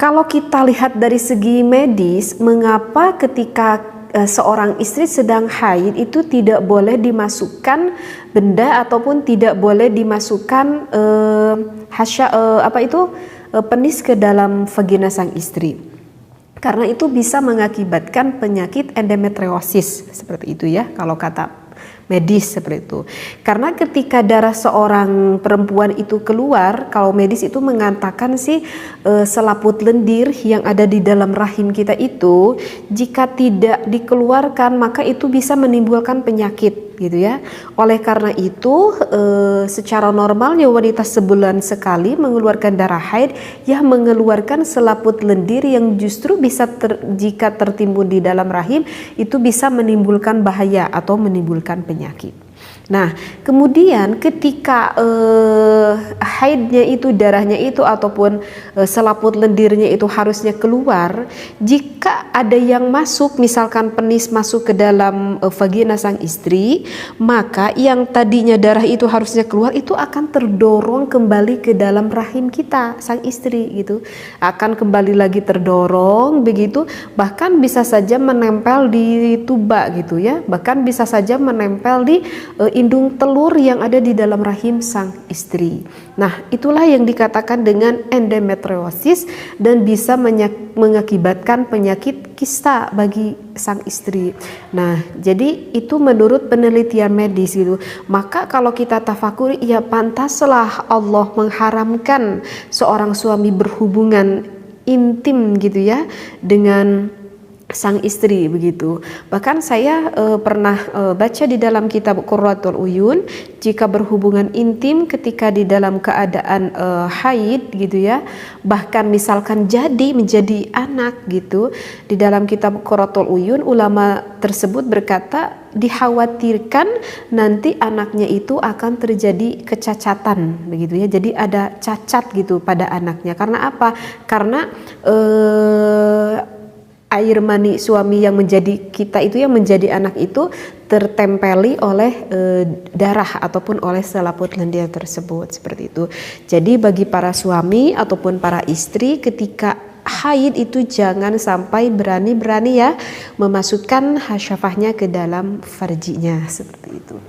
Kalau kita lihat dari segi medis, mengapa ketika seorang istri sedang haid itu tidak boleh dimasukkan benda ataupun tidak boleh dimasukkan penis ke dalam vagina sang istri? Karena itu bisa mengakibatkan penyakit endometriosis, seperti itu ya kalau kata medis seperti itu. Karena ketika darah seorang perempuan itu keluar, kalau medis itu mengatakan sih selaput lendir yang ada di dalam rahim kita itu jika tidak dikeluarkan maka itu bisa menimbulkan penyakit gitu ya. Oleh karena itu secara normalnya wanita sebulan sekali mengeluarkan darah haid yang mengeluarkan selaput lendir yang justru bisa jika tertimbun di dalam rahim itu bisa menimbulkan bahaya atau menimbulkan penyakit. Nah, kemudian ketika haidnya itu, darahnya itu ataupun selaput lendirnya itu harusnya keluar, jika ada yang masuk, misalkan penis masuk ke dalam vagina sang istri, maka yang tadinya darah itu harusnya keluar itu akan terdorong kembali ke dalam rahim kita, sang istri gitu. Akan kembali lagi terdorong begitu, bahkan bisa saja menempel di tuba gitu ya, bahkan bisa saja menempel di indung telur yang ada di dalam rahim sang istri. Nah, itulah yang dikatakan dengan endometriosis dan bisa mengakibatkan penyakit kista bagi sang istri. Nah, jadi itu menurut penelitian medis gitu. Maka kalau kita tafakuri, ya pantaslah Allah mengharamkan seorang suami berhubungan intim gitu ya dengan sang istri begitu. Bahkan saya pernah baca di dalam kitab Qurratul Uyun, jika berhubungan intim ketika di dalam keadaan haid gitu ya, bahkan misalkan menjadi anak gitu, di dalam kitab Qurratul Uyun ulama tersebut berkata dikhawatirkan nanti anaknya itu akan terjadi kecacatan begitu ya. Jadi ada cacat gitu pada anaknya. Karena apa? Karena air mani suami yang menjadi kita itu, yang menjadi anak itu tertempeli oleh darah ataupun oleh selaput lendir tersebut, seperti itu. Jadi bagi para suami ataupun para istri ketika haid itu jangan sampai berani-berani ya memasukkan hasyafahnya ke dalam farjinya, seperti itu.